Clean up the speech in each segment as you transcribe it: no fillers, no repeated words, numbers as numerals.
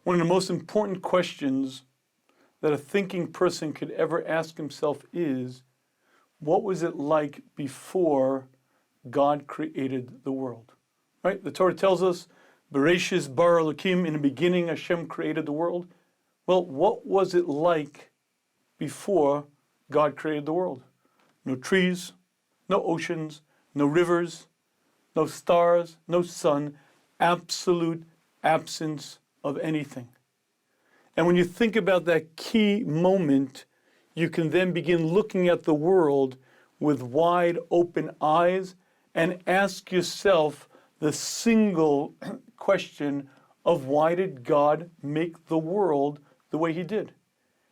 One of the most important questions that a thinking person could ever ask himself is, what was it like before God created the world? Right? The Torah tells us, Bereshis bara Elokim, in the beginning Hashem created the world. Well, what was it like before God created the world? No trees, no oceans, no rivers, no stars, no sun, absolute absence of anything. And when you think about that key moment, you can then begin looking at the world with wide open eyes and ask yourself the single question of why did God make the world the way he did?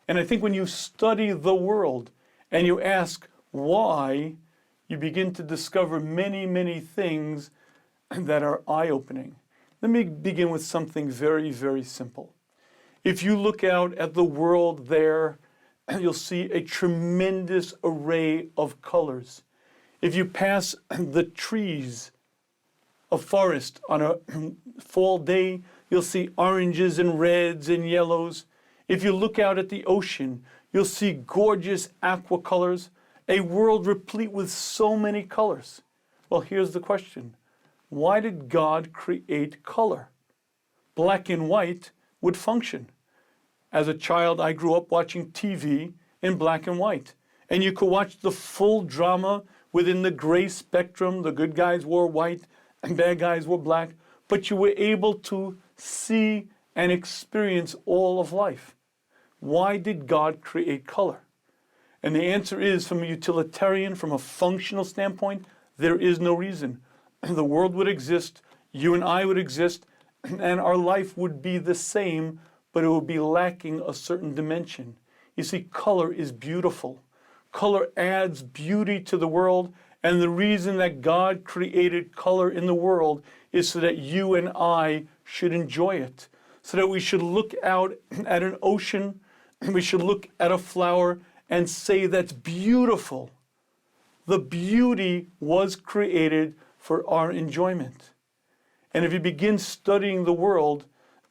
And I think when you study the world and you ask why, you begin to discover many, many things that are eye-opening. Let me begin with something very, very simple. If you look out at the world there, you'll see a tremendous array of colors. If you pass the trees of forest on a fall day, you'll see oranges and reds and yellows. If you look out at the ocean, you'll see gorgeous aqua colors, a world replete with so many colors. Well, here's the question. Why did God create color? Black and white would function. As a child, I grew up watching TV in black and white. And you could watch the full drama within the gray spectrum. The good guys wore white and bad guys were black. But you were able to see and experience all of life. Why did God create color? And the answer is, from a utilitarian, from a functional standpoint, there is no reason. The world would exist, you and I would exist, and our life would be the same, but it would be lacking a certain dimension. You see, color is beautiful. Color adds beauty to the world, and the reason that God created color in the world is so that you and I should enjoy it, so that we should look out at an ocean, and we should look at a flower and say, that's beautiful. The beauty was created for our enjoyment. And if you begin studying the world,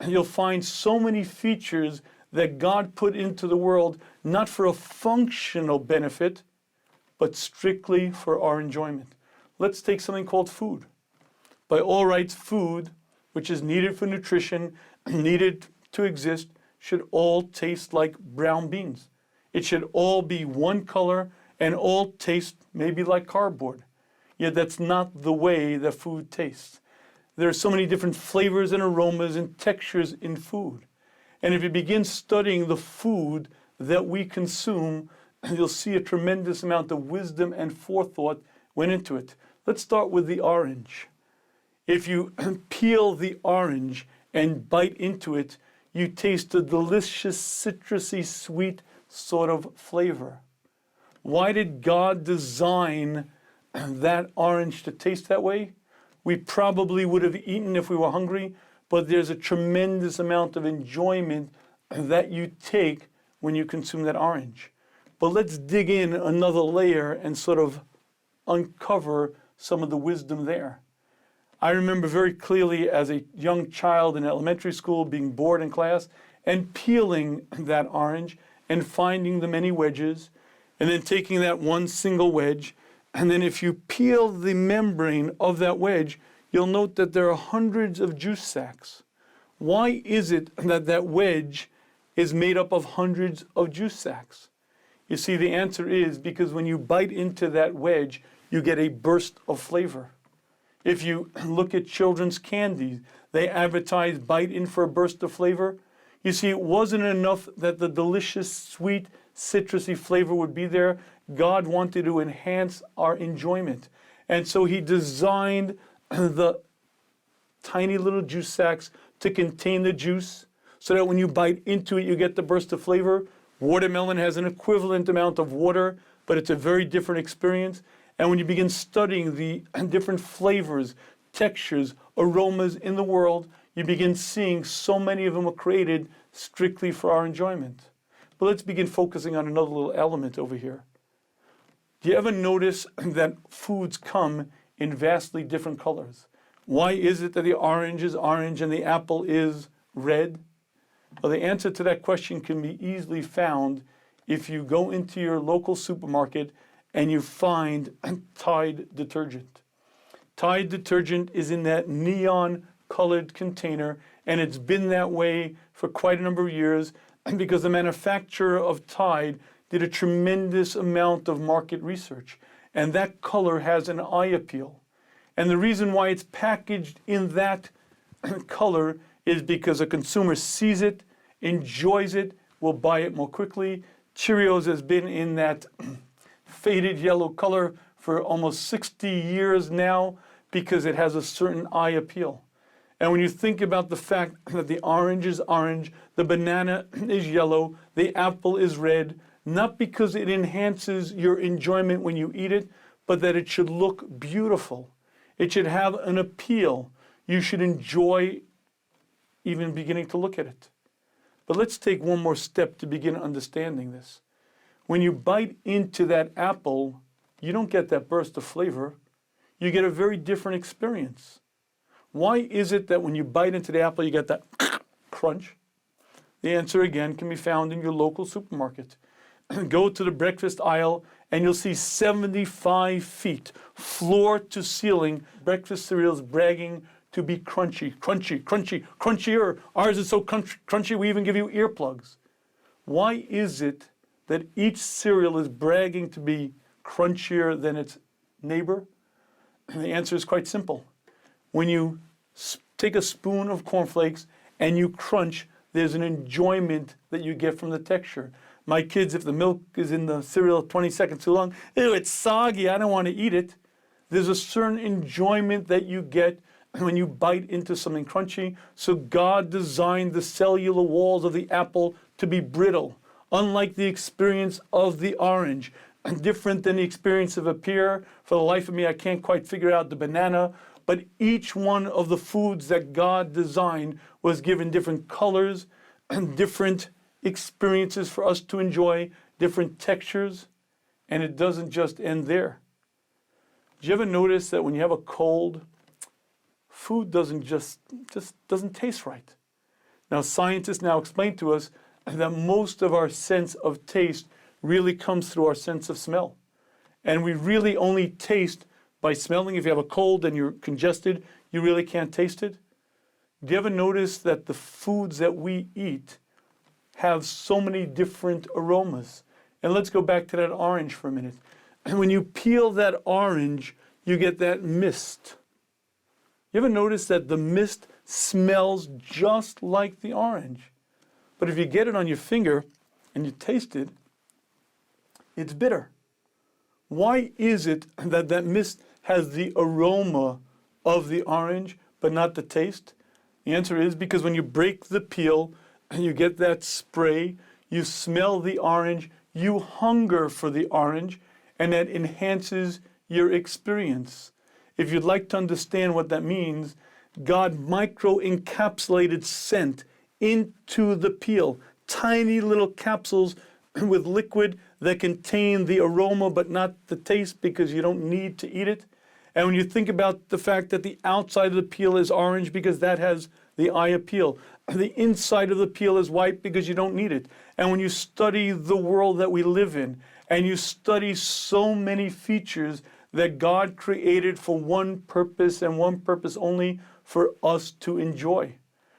you'll find so many features that God put into the world, not for a functional benefit, but strictly for our enjoyment. Let's take something called food. By all rights, food, which is needed for nutrition, needed to exist, should all taste like brown beans. It should all be one color and all taste maybe like cardboard. Yet that's not the way that food tastes. There are so many different flavors and aromas and textures in food. And if you begin studying the food that we consume, you'll see a tremendous amount of wisdom and forethought went into it. Let's start with the orange. If you peel the orange and bite into it, you taste a delicious, citrusy, sweet sort of flavor. Why did God design that orange to taste that way? We probably would have eaten if we were hungry, but there's a tremendous amount of enjoyment that you take when you consume that orange. But let's dig in another layer and sort of uncover some of the wisdom there. I remember very clearly as a young child in elementary school being bored in class and peeling that orange and finding the many wedges and then taking that one single wedge. And then if you peel the membrane of that wedge, you'll note that there are hundreds of juice sacs. Why is it that that wedge is made up of hundreds of juice sacs? You see, the answer is because when you bite into that wedge, you get a burst of flavor. If you look at children's candies, they advertise bite in for a burst of flavor. You see, it wasn't enough that the delicious, sweet, citrusy flavor would be there. God wanted to enhance our enjoyment. And so he designed the tiny little juice sacs to contain the juice so that when you bite into it, you get the burst of flavor. Watermelon has an equivalent amount of water, but it's a very different experience. And when you begin studying the different flavors, textures, aromas in the world, you begin seeing so many of them are created strictly for our enjoyment. But let's begin focusing on another little element over here. Do you ever notice that foods come in vastly different colors? Why is it that the orange is orange and the apple is red? Well, the answer to that question can be easily found if you go into your local supermarket and you find Tide detergent. Tide detergent is in that neon-colored container, and it's been that way for quite a number of years because the manufacturer of Tide did a tremendous amount of market research, and that color has an eye appeal. And the reason why it's packaged in that color is because a consumer sees it, enjoys it, will buy it more quickly. Cheerios has been in that faded yellow color for almost 60 years now because it has a certain eye appeal. And when you think about the fact that the orange is orange, the banana is yellow, the apple is red, not because it enhances your enjoyment when you eat it, but that it should look beautiful. It should have an appeal. You should enjoy even beginning to look at it. But let's take one more step to begin understanding this. When you bite into that apple, you don't get that burst of flavor. You get a very different experience. Why is it that when you bite into the apple, you get that crunch? The answer, again, can be found in your local supermarket. Go to the breakfast aisle, and you'll see 75 feet, floor to ceiling, breakfast cereals bragging to be crunchy, crunchy, crunchy, crunchier. Ours is so crunchy, we even give you earplugs. Why is it that each cereal is bragging to be crunchier than its neighbor? And the answer is quite simple. When you take a spoon of cornflakes and you crunch, there's an enjoyment that you get from the texture. My kids, if the milk is in the cereal 20 seconds too long, ew, it's soggy, I don't want to eat it. There's a certain enjoyment that you get when you bite into something crunchy. So God designed the cellular walls of the apple to be brittle, unlike the experience of the orange, different than the experience of a pear. For the life of me, I can't quite figure out the banana. But each one of the foods that God designed was given different colors and different experiences for us to enjoy, different textures, and it doesn't just end there. Do you ever notice that when you have a cold, food doesn't just doesn't taste right? Now, scientists now explain to us that most of our sense of taste really comes through our sense of smell. And we really only taste by smelling. If you have a cold and you're congested, you really can't taste it. Do you ever notice that the foods that we eat have so many different aromas? And let's go back to that orange for a minute. And when you peel that orange, you get that mist. You ever notice that the mist smells just like the orange? But if you get it on your finger and you taste it, it's bitter. Why is it that that mist has the aroma of the orange but not the taste? The answer is because when you break the peel and you get that spray, you smell the orange, you hunger for the orange, and that enhances your experience. If you'd like to understand what that means, God micro-encapsulated scent into the peel, tiny little capsules with liquid that contain the aroma but not the taste because you don't need to eat it. And when you think about the fact that the outside of the peel is orange because that has the eye appeal, the inside of the peel is white because you don't need it. And when you study the world that we live in, and you study so many features that God created for one purpose and one purpose only, for us to enjoy,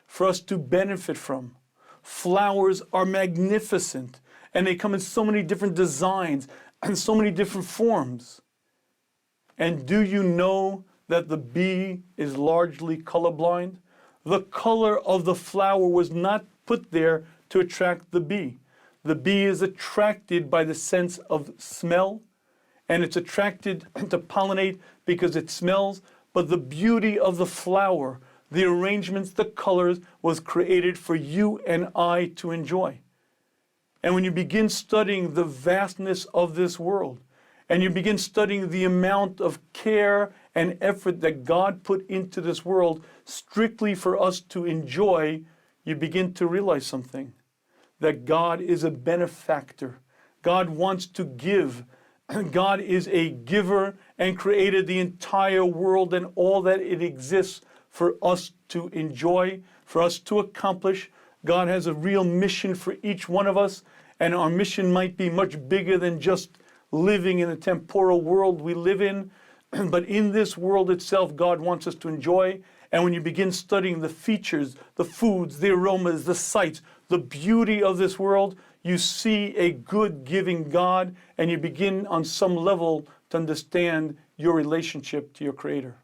for us to benefit from. Flowers are magnificent, and they come in so many different designs and so many different forms. And do you know that the bee is largely colorblind? The color of the flower was not put there to attract the bee. The bee is attracted by the sense of smell, and it's attracted to pollinate because it smells, but the beauty of the flower, the arrangements, the colors, was created for you and I to enjoy. And when you begin studying the vastness of this world, and you begin studying the amount of care and effort that God put into this world strictly for us to enjoy, you begin to realize something, that God is a benefactor. God wants to give. God is a giver and created the entire world and all that it exists for us to enjoy, for us to accomplish. God has a real mission for each one of us, and our mission might be much bigger than just living in the temporal world we live in. But in this world itself, God wants us to enjoy. And when you begin studying the features, the foods, the aromas, the sights, the beauty of this world, you see a good, giving God, and you begin on some level to understand your relationship to your Creator.